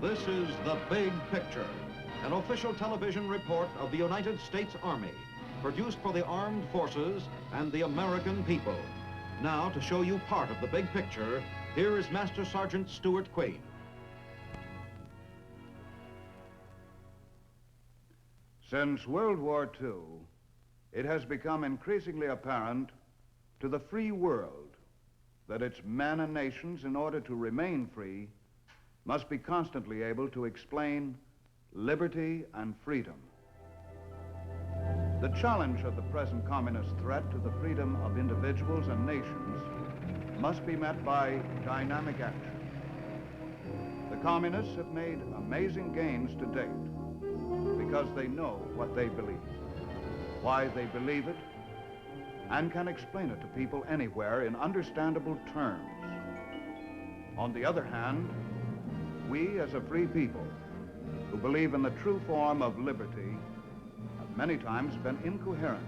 This is The Big Picture, an official television report of the United States Army, produced for the armed forces and the American people. Now, to show you part of the big picture, here is Master Sergeant Stuart Quain. Since World War II, it has become increasingly apparent to the free world that its men and nations, in order to remain free, must be constantly able to explain liberty and freedom. The challenge of the present communist threat to the freedom of individuals and nations must be met by dynamic action. The communists have made amazing gains to date because they know what they believe, why they believe it, and can explain it to people anywhere in understandable terms. On the other hand, we as a free people who believe in the true form of liberty have many times been incoherent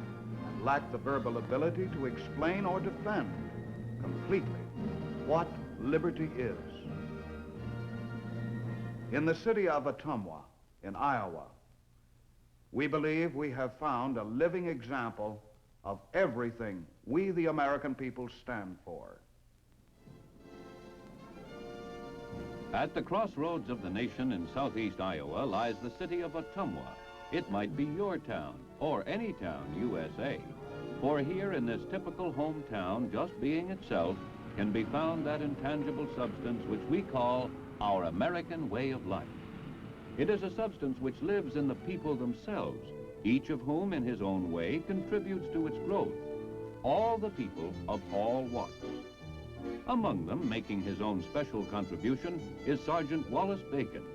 and lack the verbal ability to explain or defend completely what liberty is. In the city of Ottumwa in Iowa, we believe we have found a living example of everything we, the American people, stand for. At the crossroads of the nation in southeast Iowa lies the city of Ottumwa. It might be your town, or any town, USA. For here in this typical hometown, just being itself, can be found that intangible substance which we call our American way of life. It is a substance which lives in the people themselves, each of whom in his own way contributes to its growth. All the people of all walks. Among them, making his own special contribution, is Sergeant Wallace Bacon.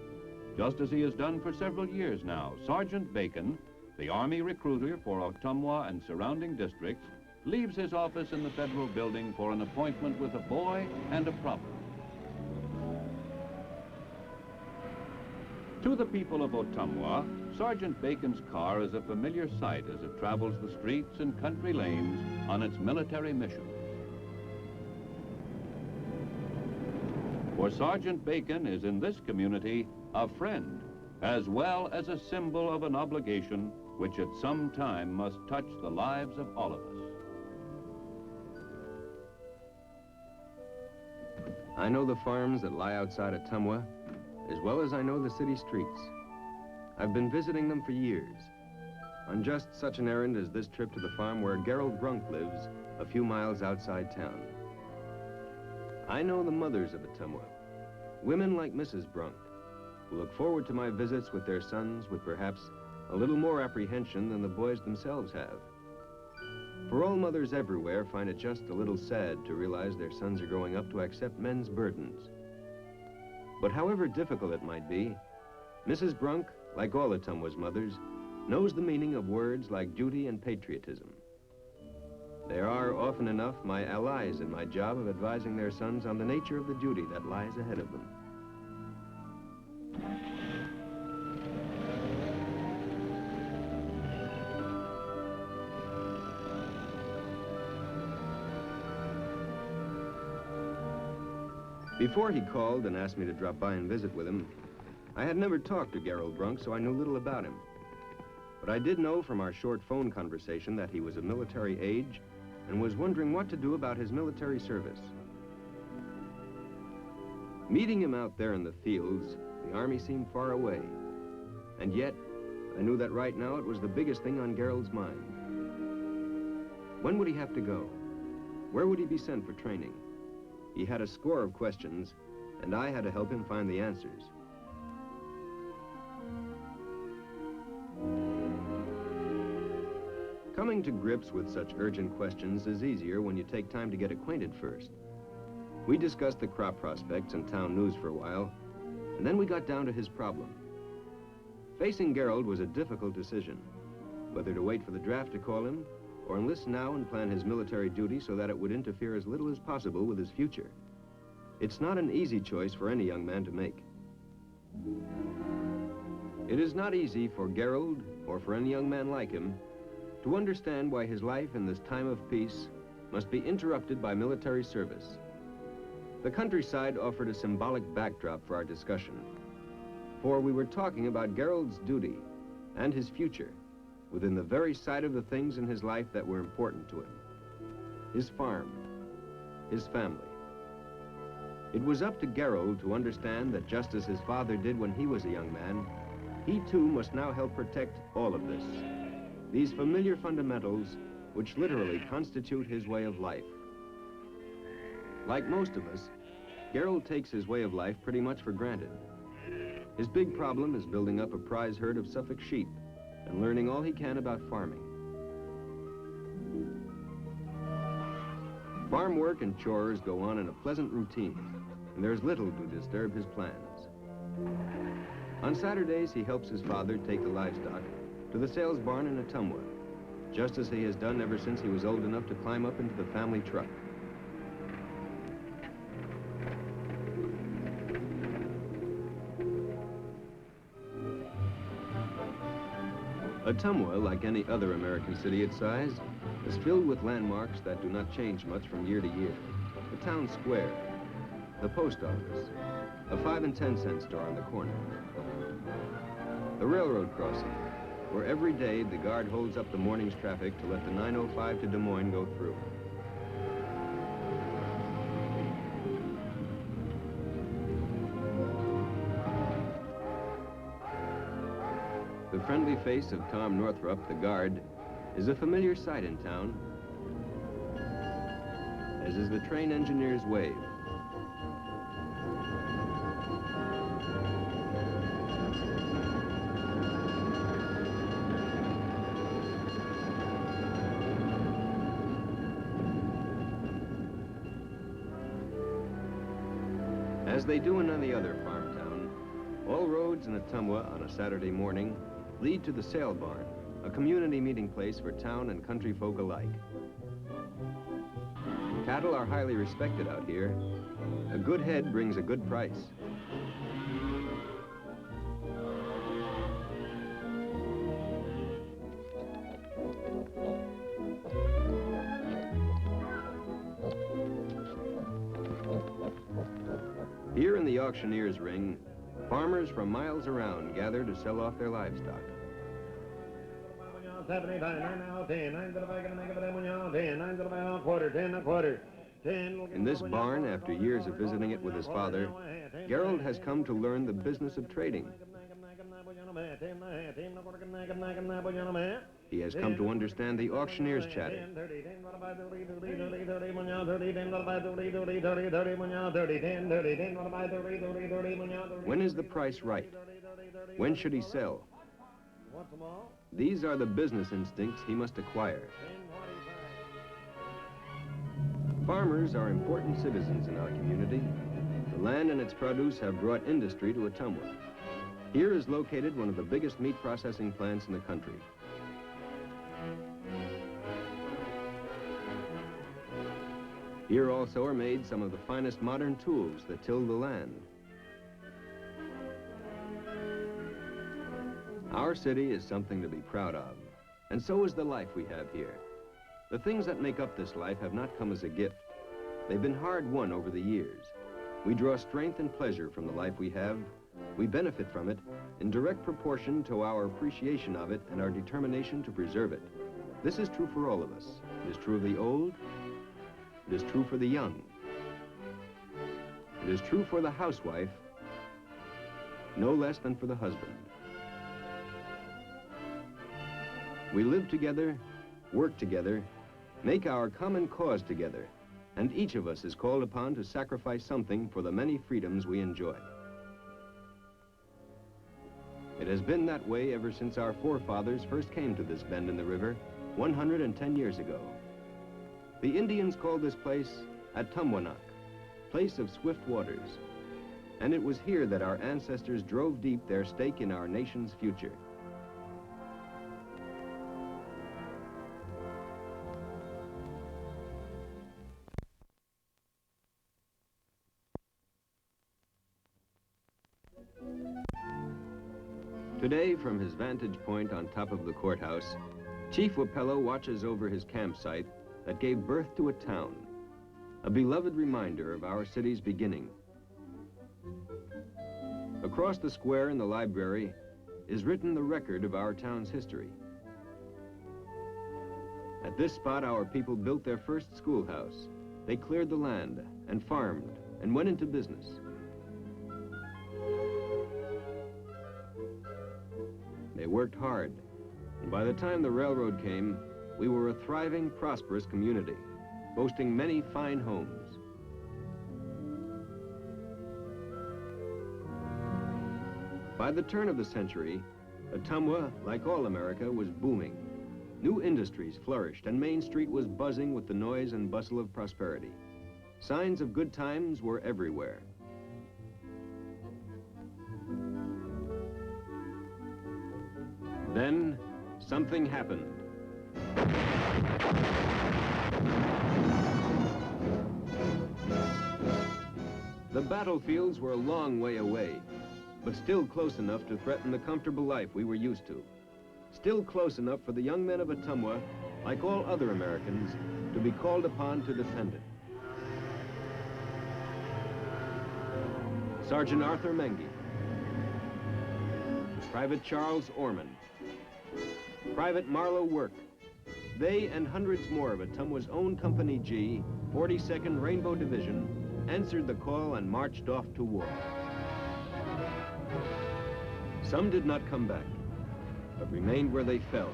Just as he has done for several years now, Sergeant Bacon, the Army recruiter for Ottumwa and surrounding districts, leaves his office in the federal building for an appointment with a boy and a problem. To the people of Ottumwa, Sergeant Bacon's car is a familiar sight as it travels the streets and country lanes on its military mission. For Sergeant Bacon is in this community a friend, as well as a symbol of an obligation which at some time must touch the lives of all of us. I know the farms that lie outside Ottumwa as well as I know the city streets. I've been visiting them for years, on just such an errand as this trip to the farm where Gerald Brunk lives, a few miles outside town. I know the mothers of Ottumwa, women like Mrs. Brunk, who look forward to my visits with their sons with perhaps a little more apprehension than the boys themselves have. For all mothers everywhere find it just a little sad to realize their sons are growing up to accept men's burdens. But however difficult it might be, Mrs. Brunk, like all Ottumwa's mothers, knows the meaning of words like duty and patriotism. They are often enough my allies in my job of advising their sons on the nature of the duty that lies ahead of them. Before he called and asked me to drop by and visit with him, I had never talked to Gerald Brunk, so I knew little about him. But I did know from our short phone conversation that he was of military age and was wondering what to do about his military service. Meeting him out there in the fields, the Army seemed far away. And yet, I knew that right now it was the biggest thing on Gerald's mind. When would he have to go? Where would he be sent for training? He had a score of questions, and I had to help him find the answers. Coming to grips with such urgent questions is easier when you take time to get acquainted first. We discussed the crop prospects and town news for a while, and then we got down to his problem. Facing Gerald was a difficult decision, whether to wait for the draft to call him or enlist now and plan his military duty so that it would interfere as little as possible with his future. It's not an easy choice for any young man to make. It is not easy for Gerald, or for any young man like him, to understand why his life in this time of peace must be interrupted by military service. The countryside offered a symbolic backdrop for our discussion. for we were talking about Gerald's duty and his future within the very sight of the things in his life that were important to him. His farm, his family. It was up to Gerald to understand that just as his father did when he was a young man, he too must now help protect all of this. These familiar fundamentals which literally constitute his way of life. Like most of us, Gerald takes his way of life pretty much for granted. His big problem is building up a prize herd of Suffolk sheep and learning all he can about farming. Farm work and chores go on in a pleasant routine, and there's little to disturb his plans. On Saturdays, he helps his father take the livestock to the sales barn in Ottumwa, just as he has done ever since he was old enough to climb up into the family truck. Ottumwa, like any other American city its size, is filled with landmarks that do not change much from year to year. The town square, the post office, a 5 and 10 cent store on the corner, the railroad crossing, where every day the guard holds up the morning's traffic to let the 905 to Des Moines go through. The friendly face of Tom Northrup, the guard, is a familiar sight in town, as is the train engineer's wave. As they do in any other farm town, all roads in Ottumwa on a Saturday morning lead to the sale barn, a community meeting place for town and country folk alike. Cattle are highly respected out here. A good head brings a good price. Here in the auctioneer's ring, farmers from miles around gather to sell off their livestock. In this barn, after years of visiting it with his father, Gerald has come to learn the business of trading. He has come to understand the auctioneer's chatter. When is the price right? When should he sell? These are the business instincts he must acquire. Farmers are important citizens in our community. The land and its produce have brought industry to Ottumwa. Here is located one of the biggest meat processing plants in the country. Here also are made some of the finest modern tools that till the land. Our city is something to be proud of, and so is the life we have here. The things that make up this life have not come as a gift. They've been hard won over the years. We draw strength and pleasure from the life we have. We benefit from it in direct proportion to our appreciation of it and our determination to preserve it. This is true for all of us. It is true of the old. It is true for the young. It is true for the housewife, no less than for the husband. We live together, work together, make our common cause together, and each of us is called upon to sacrifice something for the many freedoms we enjoy. It has been that way ever since our forefathers first came to this bend in the river 110 years ago. The Indians called this place Attumwanak, place of swift waters, and it was here that our ancestors drove deep their stake in our nation's future. Today, from his vantage point on top of the courthouse, Chief Wapello watches over his campsite that gave birth to a town, a beloved reminder of our city's beginning. Across the square in the library is written the record of our town's history. At this spot, our people built their first schoolhouse. They cleared the land and farmed and went into business. They worked hard, and by the time the railroad came, we were a thriving, prosperous community, boasting many fine homes. By the turn of the century, Ottumwa, like all America, was booming. New industries flourished, and Main Street was buzzing with the noise and bustle of prosperity. Signs of good times were everywhere. Then, something happened. The battlefields were a long way away, but still close enough to threaten the comfortable life we were used to. Still close enough for the young men of Ottumwa, like all other Americans, to be called upon to defend it. Sergeant Arthur Mengi, Private Charles Orman, Private Marlowe Work. They and hundreds more of Ottumwa's own Company G, 42nd Rainbow Division, answered the call and marched off to war. Some did not come back, but remained where they fell,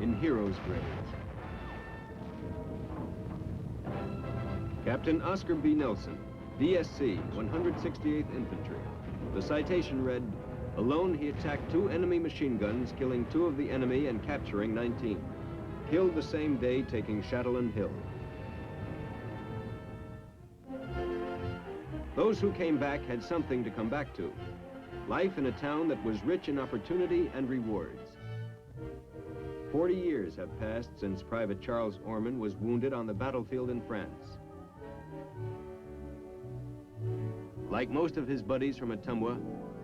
in heroes' graves. Captain Oscar B. Nelson, DSC, 168th Infantry. The citation read, "Alone he attacked 2 enemy machine guns, killing 2 of the enemy and capturing 19. Killed the same day, taking Chatelain Hill." Those who came back had something to come back to. Life in a town that was rich in opportunity and rewards. 40 years have passed since Private Charles Orman was wounded on the battlefield in France. Like most of his buddies from Ottumwa,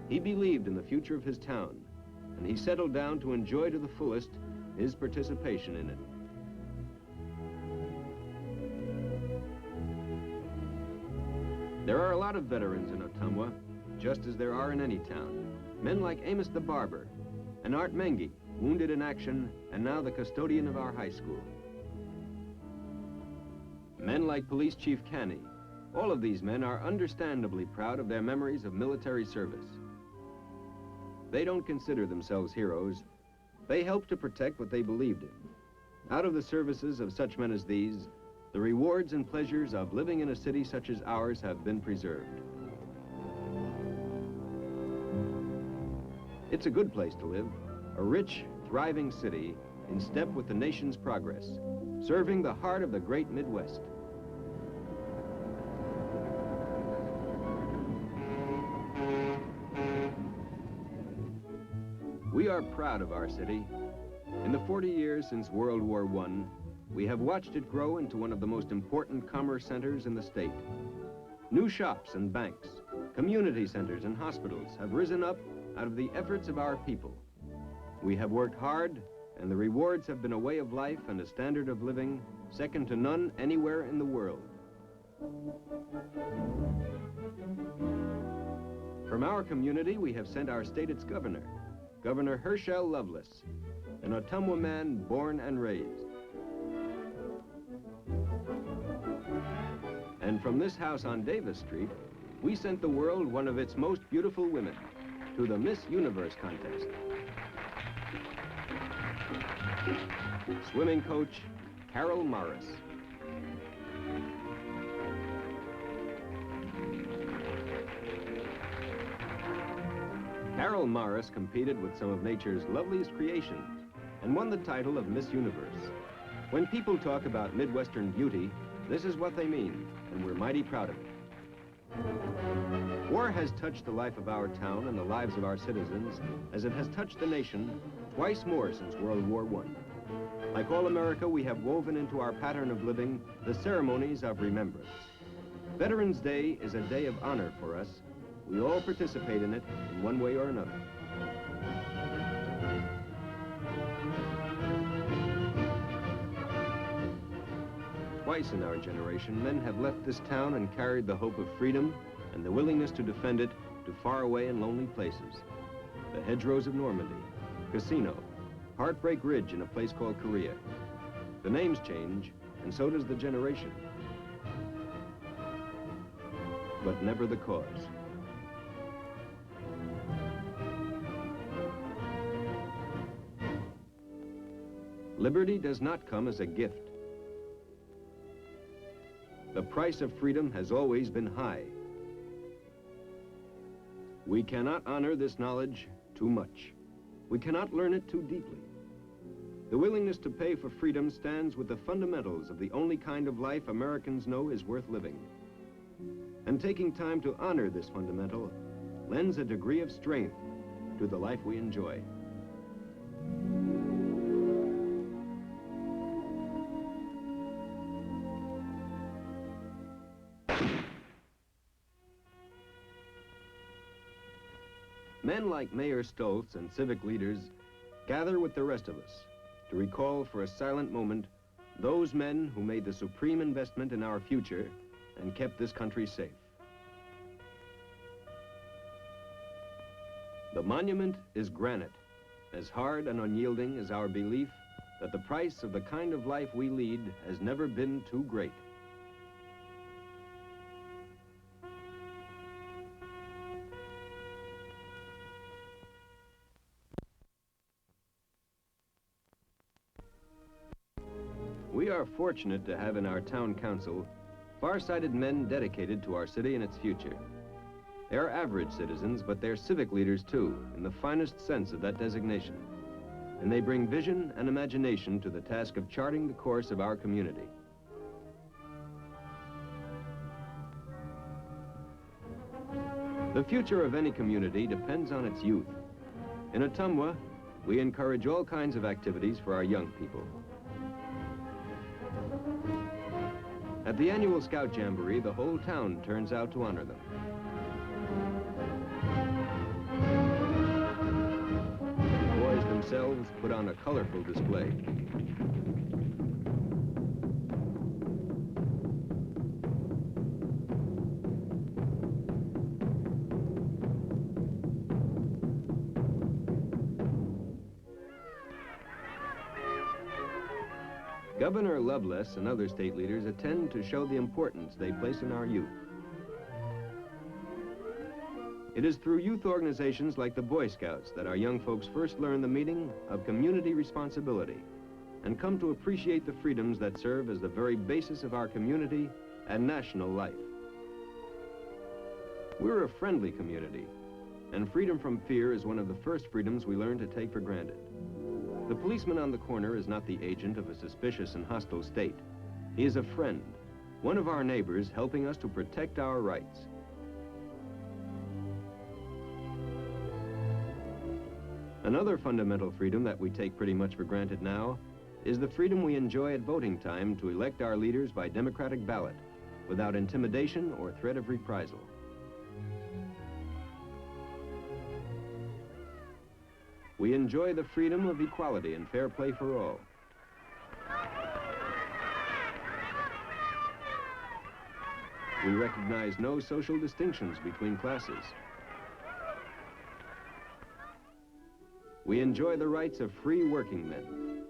he believed in the future of his town, and he settled down to enjoy to the fullest his participation in it. There are a lot of veterans in Ottumwa, just as there are in any town. Men like Amos the Barber and Art Mengi, wounded in action and now the custodian of our high school. Men like Police Chief Canny. All of these men are understandably proud of their memories of military service. They don't consider themselves heroes. They help to protect what they believed in. Out of the services of such men as these, the rewards and pleasures of living in a city such as ours have been preserved. It's a good place to live, a rich, thriving city in step with the nation's progress, serving the heart of the great Midwest. We are proud of our city. In the 40 years since World War I, we have watched it grow into one of the most important commerce centers in the state. New shops and banks, community centers and hospitals have risen up out of the efforts of our people. We have worked hard, and the rewards have been a way of life and a standard of living second to none anywhere in the world. From our community, we have sent our state its governor, Governor Herschel Lovelace, an Ottumwa man born and raised. And from this house on Davis Street, we sent the world one of its most beautiful women to the Miss Universe contest. Swimming coach, Carol Morris. Carol Morris competed with some of nature's loveliest creations and won the title of Miss Universe. When people talk about Midwestern beauty, this is what they mean, and we're mighty proud of it. War has touched the life of our town and the lives of our citizens as it has touched the nation twice more since World War I. Like all America, we have woven into our pattern of living the ceremonies of remembrance. Veterans Day is a day of honor for us. We all participate in it in one way or another. Twice in our generation, men have left this town and carried the hope of freedom and the willingness to defend it to faraway and lonely places. The hedgerows of Normandy, Casino, Heartbreak Ridge in a place called Korea. The names change, and so does the generation. But never the cause. Liberty does not come as a gift. The price of freedom has always been high. We cannot honor this knowledge too much. We cannot learn it too deeply. The willingness to pay for freedom stands with the fundamentals of the only kind of life Americans know is worth living. And taking time to honor this fundamental lends a degree of strength to the life we enjoy. Men like Mayor Stoltz and civic leaders gather with the rest of us to recall for a silent moment those men who made the supreme investment in our future and kept this country safe. The monument is granite, as hard and unyielding as our belief that the price of the kind of life we lead has never been too great. We are fortunate to have in our town council far-sighted men dedicated to our city and its future. They're average citizens, but they're civic leaders too, in the finest sense of that designation. And they bring vision and imagination to the task of charting the course of our community. The future of any community depends on its youth. In Ottumwa, we encourage all kinds of activities for our young people. At the annual Scout Jamboree, the whole town turns out to honor them. The boys themselves put on a colorful display. Governor Loveless and other state leaders attend to show the importance they place in our youth. It is through youth organizations like the Boy Scouts that our young folks first learn the meaning of community responsibility and come to appreciate the freedoms that serve as the very basis of our community and national life. We're a friendly community, and freedom from fear is one of the first freedoms we learn to take for granted. The policeman on the corner is not the agent of a suspicious and hostile state. He is a friend, one of our neighbors helping us to protect our rights. Another fundamental freedom that we take pretty much for granted now is the freedom we enjoy at voting time to elect our leaders by democratic ballot without intimidation or threat of reprisal. We enjoy the freedom of equality and fair play for all. We recognize no social distinctions between classes. We enjoy the rights of free working men.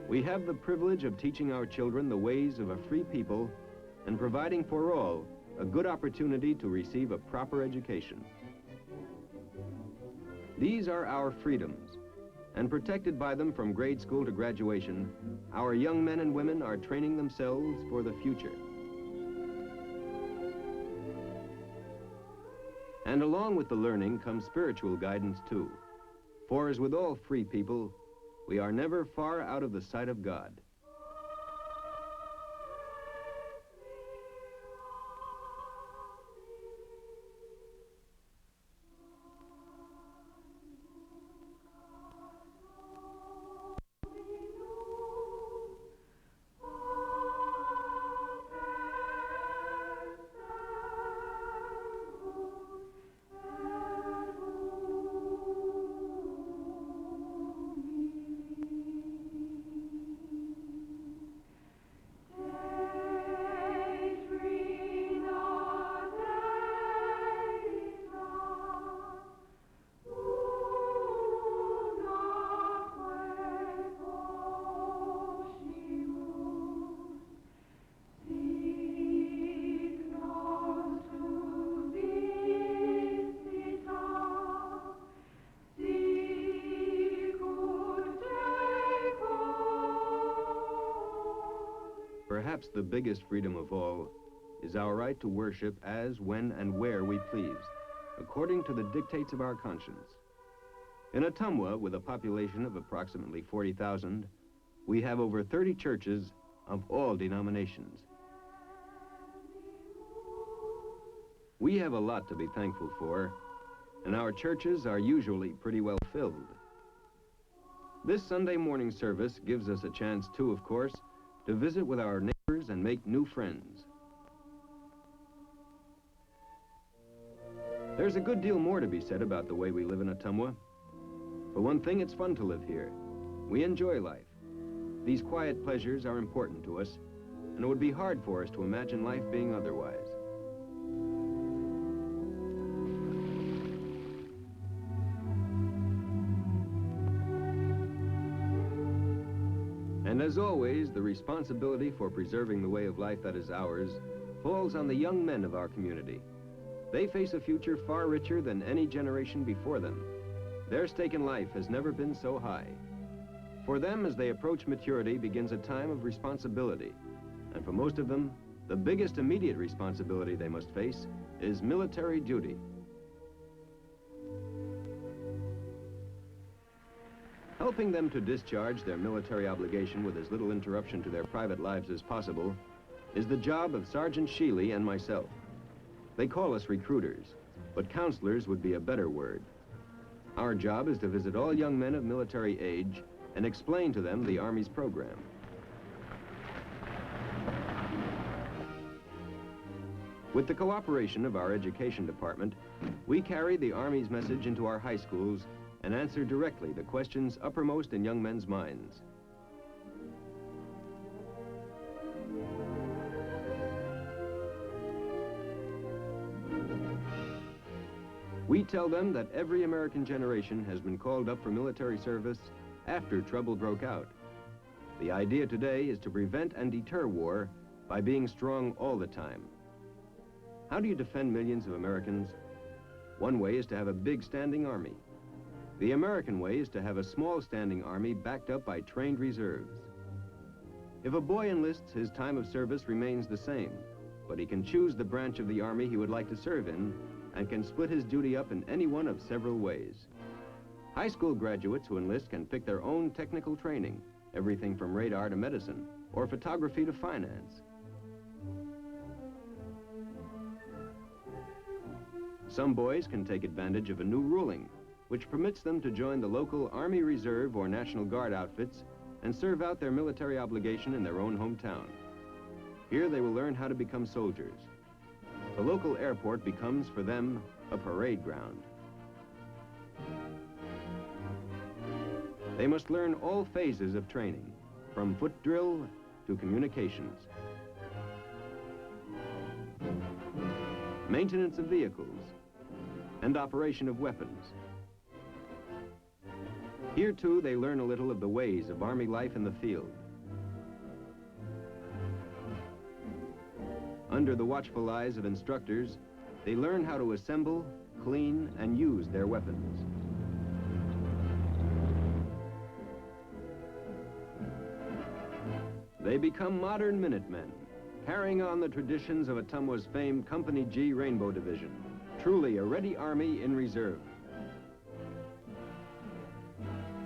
We have the privilege of teaching our children the ways of a free people and providing for all a good opportunity to receive a proper education. These are our freedoms, and protected by them from grade school to graduation, our young men and women are training themselves for the future. And along with the learning comes spiritual guidance too. For as with all free people, we are never far out of the sight of God. perhaps the biggest freedom of all is our right to worship as, when, and where we please, according to the dictates of our conscience. In Ottumwa, with a population of approximately 40,000, we have over 30 churches of all denominations. We have a lot to be thankful for, and our churches are usually pretty well filled. This Sunday morning service gives us a chance too, of course, to visit with our neighbors and make new friends. There's a good deal more to be said about the way we live in Ottumwa. For one thing, it's fun to live here. We enjoy life. These quiet pleasures are important to us, and it would be hard for us to imagine life being otherwise. And as always, the responsibility for preserving the way of life that is ours falls on the young men of our community. They face a future far richer than any generation before them. Their stake in life has never been so high. For them, as they approach maturity, begins a time of responsibility. And for most of them, the biggest immediate responsibility they must face is military duty. Helping them to discharge their military obligation with as little interruption to their private lives as possible is the job of Sergeant Sheely and myself. They call us recruiters, but counselors would be a better word. Our job is to visit all young men of military age and explain to them the Army's program. With the cooperation of our education department, we carry the Army's message into our high schools and answer directly the questions uppermost in young men's minds. We tell them that every American generation has been called up for military service after trouble broke out. The idea today is to prevent and deter war by being strong all the time. How do you defend millions of Americans? One way is to have a big standing army. The American way is to have a small standing army backed up by trained reserves. If a boy enlists, his time of service remains the same, but he can choose the branch of the Army he would like to serve in and can split his duty up in any one of several ways. High school graduates who enlist can pick their own technical training, everything from radar to medicine, or photography to finance. Some boys can take advantage of a new ruling, which permits them to join the local Army Reserve or National Guard outfits and serve out their military obligation in their own hometown. Here they will learn how to become soldiers. The local airport becomes, for them, a parade ground. They must learn all phases of training, from foot drill to communications, maintenance of vehicles, and operation of weapons. Here, too, they learn a little of the ways of Army life in the field. Under the watchful eyes of instructors, they learn how to assemble, clean, and use their weapons. They become modern Minutemen, carrying on the traditions of Ottumwa's famed Company G Rainbow Division, truly a ready Army in reserve.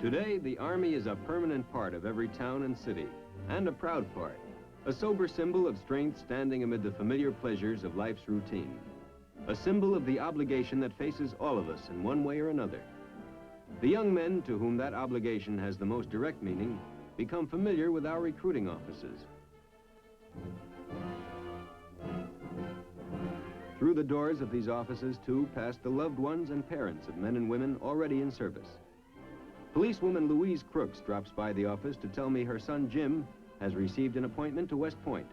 Today, the Army is a permanent part of every town and city, and a proud part, a sober symbol of strength standing amid the familiar pleasures of life's routine, a symbol of the obligation that faces all of us in one way or another. The young men to whom that obligation has the most direct meaning become familiar with our recruiting offices. Through the doors of these offices, too, pass the loved ones and parents of men and women already in service. Policewoman Louise Crooks drops by the office to tell me her son Jim has received an appointment to West Point.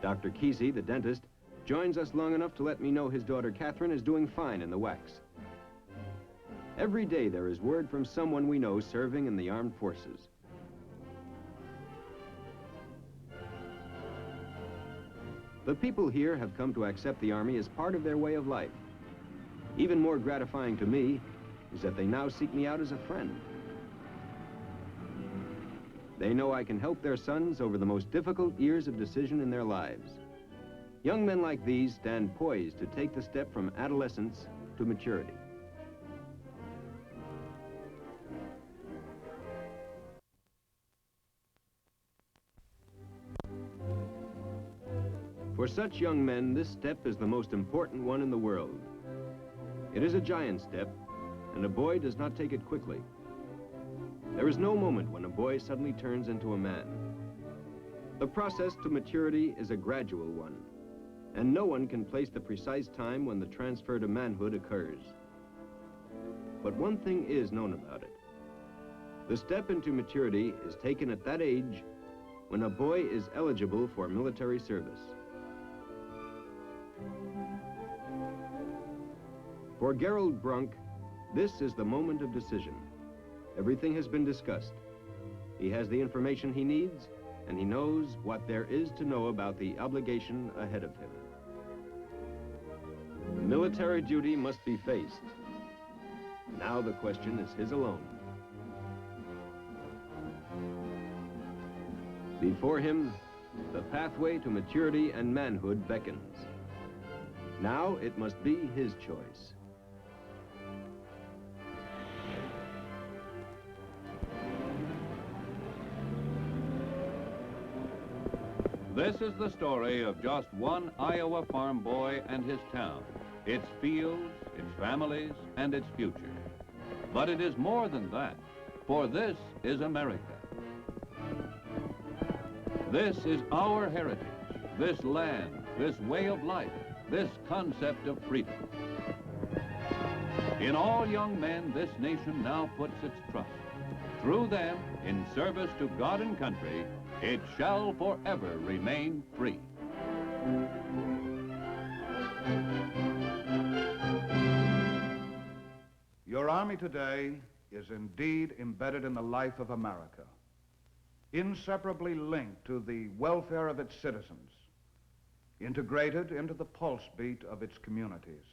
Dr. Kesey, the dentist, joins us long enough to let me know his daughter Catherine is doing fine in the wax. Every day there is word from someone we know serving in the armed forces. The people here have come to accept the Army as part of their way of life. Even more gratifying to me is that they now seek me out as a friend. They know I can help their sons over the most difficult years of decision in their lives. Young men like these stand poised to take the step from adolescence to maturity. For such young men, this step is the most important one in the world. It is a giant step, and a boy does not take it quickly. There is no moment when a boy suddenly turns into a man. The process to maturity is a gradual one, and no one can place the precise time when the transfer to manhood occurs. But one thing is known about it. The step into maturity is taken at that age when a boy is eligible for military service. For Gerald Brunk, this is the moment of decision. Everything has been discussed. He has the information he needs, and he knows what there is to know about the obligation ahead of him. Military duty must be faced. Now the question is his alone. Before him, the pathway to maturity and manhood beckons. Now it must be his choice. This is the story of just one Iowa farm boy and his town, its fields, its families, and its future. But it is more than that, for this is America. This is our heritage, this land, this way of life, this concept of freedom. In all young men, this nation now puts its trust. Through them, in service to God and country, it shall forever remain free. Your Army today is indeed embedded in the life of America, inseparably linked to the welfare of its citizens, integrated into the pulse beat of its communities.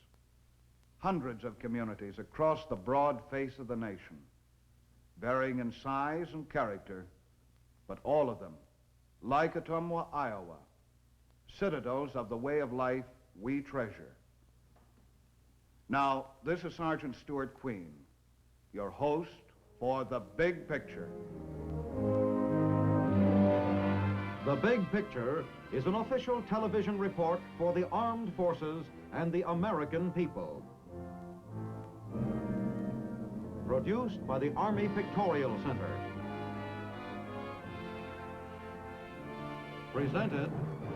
Hundreds of communities across the broad face of the nation, varying in size and character, but all of them, like Ottumwa, Iowa, citadels of the way of life we treasure. Now, this is Sergeant Stuart Queen, your host for The Big Picture. The Big Picture is an official television report for the armed forces and the American people. Produced by the Army Pictorial Center. Presented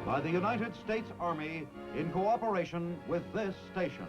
by the United States Army in cooperation with this station.